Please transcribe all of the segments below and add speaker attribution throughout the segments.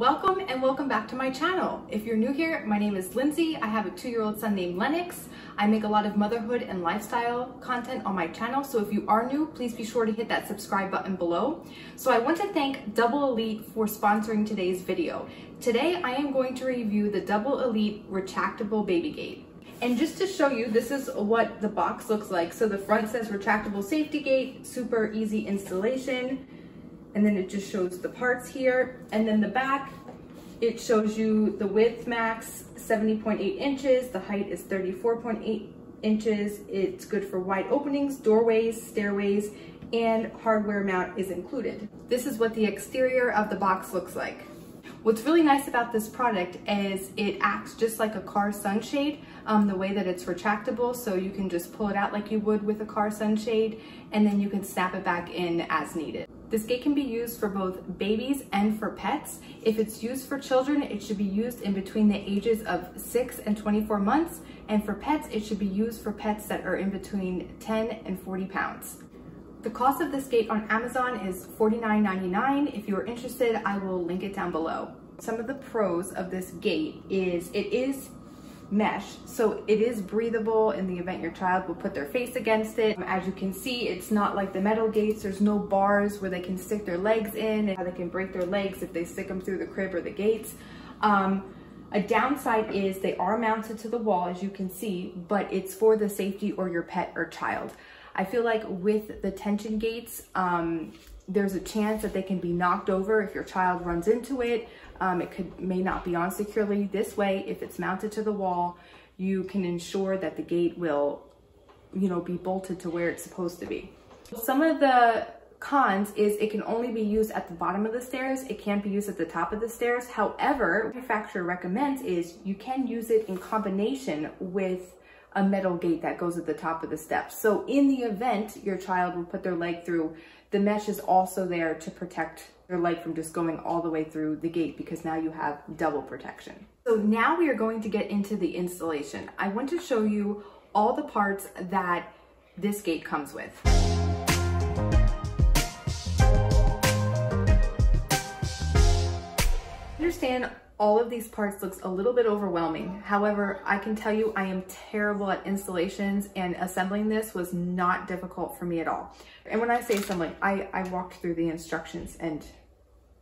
Speaker 1: Welcome and welcome back to my channel. If you're new here, my name is Lindsay. I have a 2-year-old son named Lennix. I make a lot of motherhood and lifestyle content on my channel, so if you are new, please be sure to hit that subscribe button below. So I want to thank Double Elite for sponsoring today's video. Today I am going to review the Double Elite Retractable Babygate. And just to show you, this is what the box looks like. So the front says retractable safety gate, super easy installation. And then it just shows the parts here. And then the back, it shows you the width max 70.8 inches. The height is 34.8 inches. It's good for wide openings, doorways, stairways, and hardware mount is included. This is what the exterior of the box looks like. What's really nice about this product is it acts just like a car sunshade, the way that it's retractable, so you can just pull it out like you would with a car sunshade, and then you can snap it back in as needed. This gate can be used for both babies and for pets. If it's used for children, it should be used in between the ages of 6 and 24 months, and for pets, it should be used for pets that are in between 10 and 40 pounds. The cost of this gate on Amazon is $49.99. If you're interested, I will link it down below. Some of the pros of this gate is it is mesh, so it is breathable in the event your child will put their face against it. As you can see, it's not like the metal gates. There's no bars where they can stick their legs in and how they can break their legs if they stick them through the crib or the gates. A downside is they are mounted to the wall, as you can see, but it's for the safety or your pet or child. I feel like with the tension gates, there's a chance that they can be knocked over if your child runs into it. It may not be on securely. This way, if it's mounted to the wall, you can ensure that the gate will, be bolted to where it's supposed to be. Some of the cons is it can only be used at the bottom of the stairs. It can't be used at the top of the stairs. However, what the manufacturer recommends is you can use it in combination with a metal gate that goes at the top of the steps. So in the event your child will put their leg through, the mesh is also there to protect their leg from just going all the way through the gate, because now you have double protection. So now we are going to get into the installation. I want to show you all the parts that this gate comes with. I understand all of these parts looks a little bit overwhelming. However, I can tell you I am terrible at installations, and assembling this was not difficult for me at all. And when I say assembling, I walked through the instructions and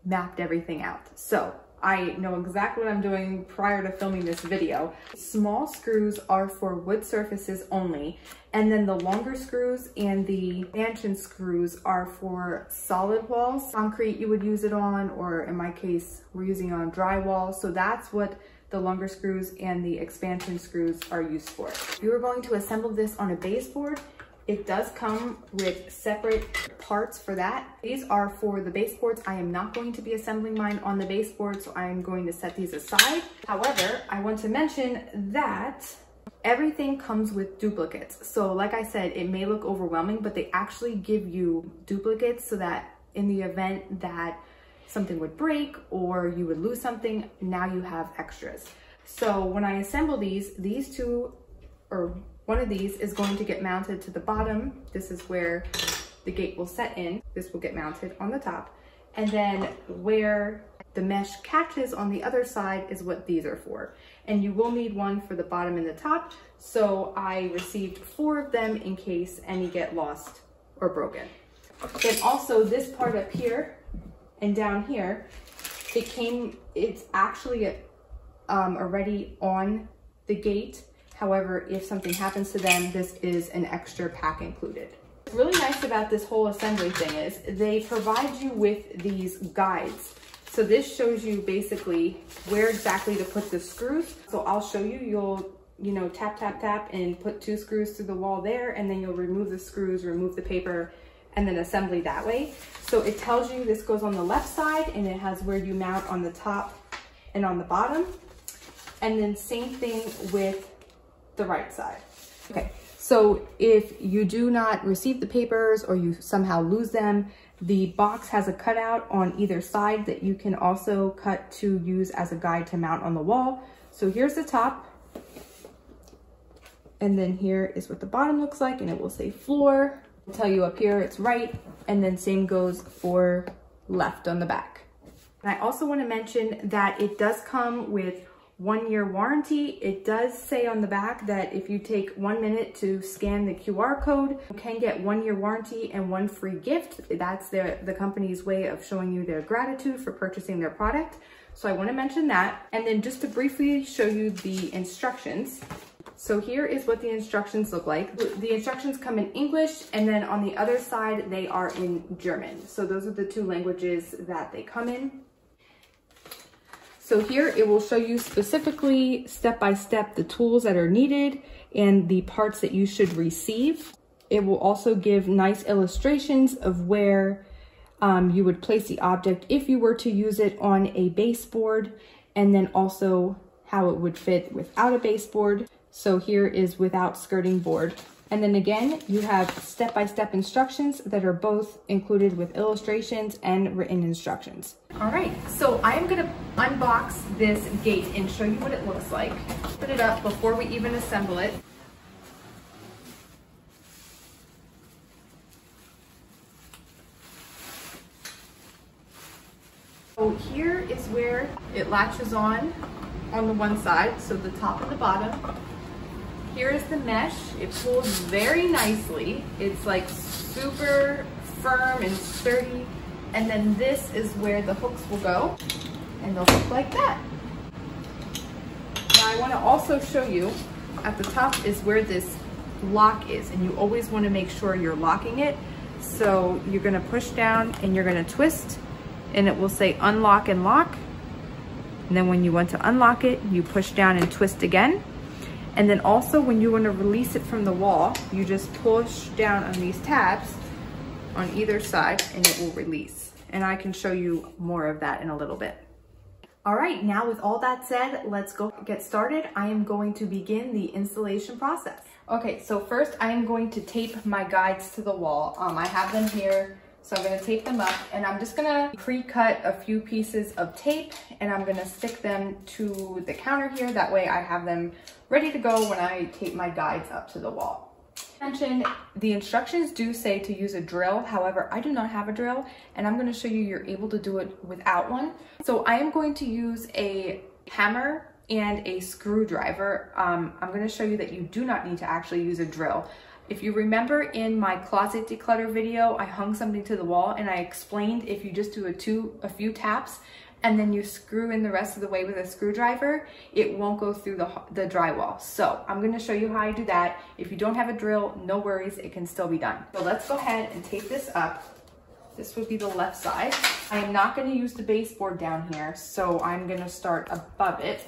Speaker 1: mapped everything out. So I know exactly what I'm doing prior to filming this video. Small screws are for wood surfaces only, and then the longer screws and the expansion screws are for solid walls. Concrete you would use it on, or in my case, we're using it on drywall. So that's what the longer screws and the expansion screws are used for. If you are going to assemble this on a baseboard, it does come with separate parts for that. These are for the baseboards. I am not going to be assembling mine on the baseboard, so I am going to set these aside. However, I want to mention that everything comes with duplicates. So like I said, it may look overwhelming, but they actually give you duplicates so that in the event that something would break or you would lose something, now you have extras. So when I assemble these two, or one of these is going to get mounted to the bottom. This is where the gate will set in. This will get mounted on the top. And then where the mesh catches on the other side is what these are for. And you will need one for the bottom and the top. So I received 4 of them in case any get lost or broken. And also this part up here and down here, it's actually already on the gate. However, if something happens to them, this is an extra pack included. What's really nice about this whole assembly thing is they provide you with these guides. So this shows you basically where exactly to put the screws. So I'll show you, you'll tap, tap, tap and put 2 screws through the wall there, and then you'll remove the screws, remove the paper, and then assembly that way. So it tells you this goes on the left side, and it has where you mount on the top and on the bottom. And then same thing with the right side. Okay, so if you do not receive the papers or you somehow lose them, the box has a cutout on either side that you can also cut to use as a guide to mount on the wall. So here's the top, and then here is what the bottom looks like, and it will say floor. I'll tell you up here it's right, and then same goes for left on the back. And I also want to mention that it does come with 1-year warranty. It does say on the back that if you take 1 minute to scan the QR code, you can get 1-year warranty and 1 free gift. That's the company's way of showing you their gratitude for purchasing their product. So I want to mention that. And then just to briefly show you the instructions. So here is what the instructions look like. The instructions come in English, and then on the other side, they are in German. So those are the 2 languages that they come in. So here it will show you specifically step-by-step the tools that are needed and the parts that you should receive. It will also give nice illustrations of where you would place the object if you were to use it on a baseboard, and then also how it would fit without a baseboard. So here is without skirting board. And then again, you have step-by-step instructions that are both included with illustrations and written instructions. All right, so I am gonna unbox this gate and show you what it looks like. Put it up before we even assemble it. So here is where it latches on the one side, so the top and the bottom. Here is the mesh. It pulls very nicely. It's like super firm and sturdy. And then this is where the hooks will go, and they'll look like that. Now I want to also show you at the top is where this lock is, and you always want to make sure you're locking it. So you're going to push down and you're going to twist, and it will say unlock and lock. And then when you want to unlock it, you push down and twist again. And then also when you want to release it from the wall, you just push down on these tabs on either side and it will release. And I can show you more of that in a little bit. All right, now with all that said, let's go get started. I am going to begin the installation process. Okay, so first I am going to tape my guides to the wall. I have them here. So I'm gonna tape them up, and I'm just gonna pre-cut a few pieces of tape, and I'm gonna stick them to the counter here. That way I have them ready to go when I tape my guides up to the wall. Mentioned, the instructions do say to use a drill. However, I do not have a drill, and I'm gonna show you you're able to do it without one. So I am going to use a hammer and a screwdriver. I'm gonna show you that you do not need to actually use a drill. If you remember in my closet declutter video, I hung something to the wall and I explained if you just do a few taps and then you screw in the rest of the way with a screwdriver, it won't go through the drywall. So I'm gonna show you how I do that. If you don't have a drill, no worries, it can still be done. So let's go ahead and tape this up. This would be the left side. I am not gonna use the baseboard down here, so I'm gonna start above it.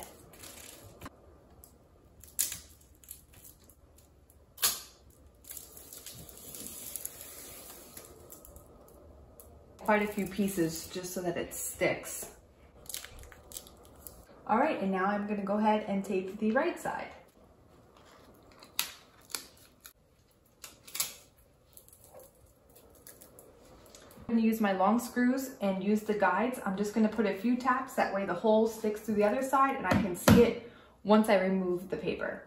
Speaker 1: Quite a few pieces just so that it sticks. All right, and now I'm gonna go ahead and tape the right side. I'm gonna use my long screws and use the guides. I'm just gonna put a few taps, that way the hole sticks to the other side and I can see it once I remove the paper.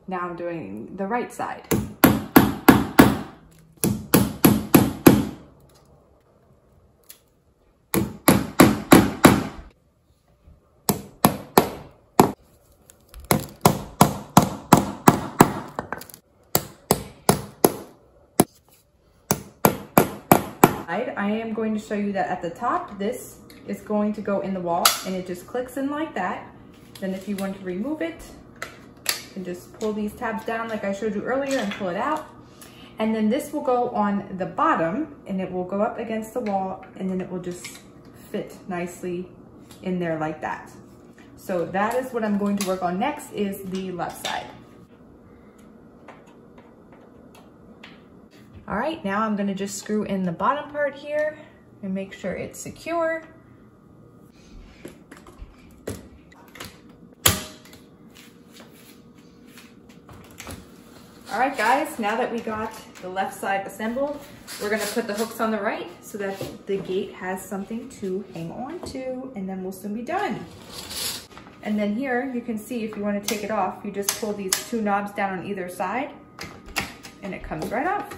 Speaker 1: Now I'm doing the right side. I am going to show you that at the top, this is going to go in the wall and it just clicks in like that. Then if you want to remove it, you can just pull these tabs down like I showed you earlier and pull it out. And then this will go on the bottom and it will go up against the wall and then it will just fit nicely in there like that. So that is what I'm going to work on next, is the left side. All right, now I'm gonna just screw in the bottom part here and make sure it's secure. All All right, guys, now that we got the left side assembled, we're gonna put the hooks on the right so that the gate has something to hang on to, and then we'll soon be done. And then here, you can see if you wanna take it off, you just pull these two knobs down on either side, and it comes right off.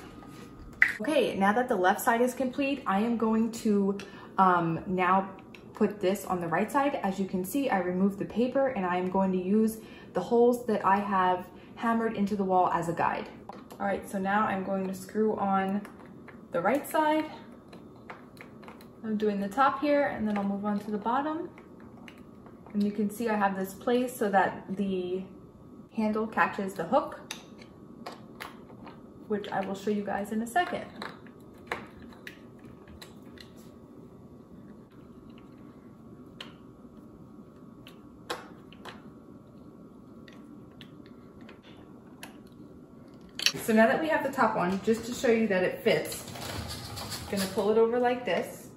Speaker 1: Okay, now that the left side is complete, I am going to now put this on the right side. As you can see, I removed the paper, and I am going to use the holes that I have hammered into the wall as a guide. All right, so now I'm going to screw on the right side. I'm doing the top here, and then I'll move on to the bottom. And you can see I have this placed so that the handle catches the hook, which I will show you guys in a second. So now that we have the top on, just to show you that it fits, I'm gonna pull it over like this,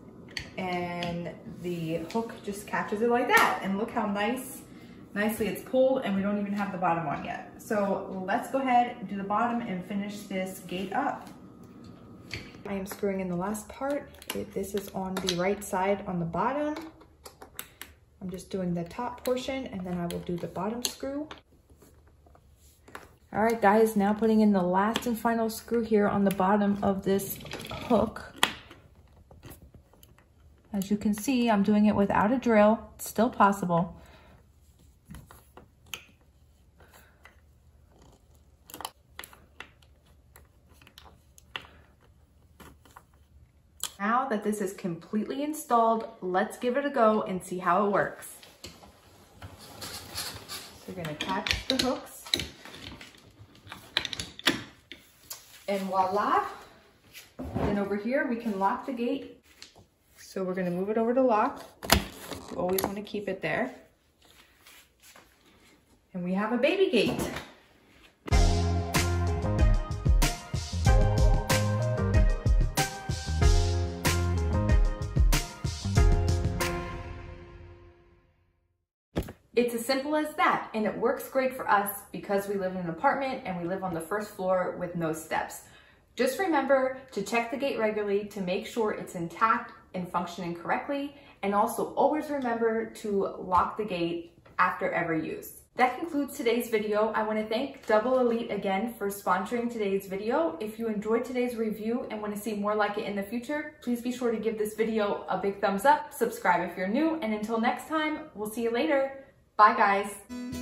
Speaker 1: and the hook just catches it like that. And look how nicely it's pulled, and we don't even have the bottom on yet. So let's go ahead and do the bottom and finish this gate up. I am screwing in the last part. This is on the right side on the bottom. I'm just doing the top portion, and then I will do the bottom screw. All right, guys, now putting in the last and final screw here on the bottom of this hook. As you can see, I'm doing it without a drill. It's still possible. Now that this is completely installed, let's give it a go and see how it works. So we're gonna catch the hooks. And voila, then over here we can lock the gate. So we're gonna move it over to lock. You always wanna keep it there. And we have a baby gate. It's as simple as that, and it works great for us because we live in an apartment and we live on the first floor with no steps. Just remember to check the gate regularly to make sure it's intact and functioning correctly, and also always remember to lock the gate after every use. That concludes today's video. I want to thank Double Elite again for sponsoring today's video. If you enjoyed today's review and want to see more like it in the future, please be sure to give this video a big thumbs up, subscribe if you're new, and until next time, we'll see you later. Bye, guys.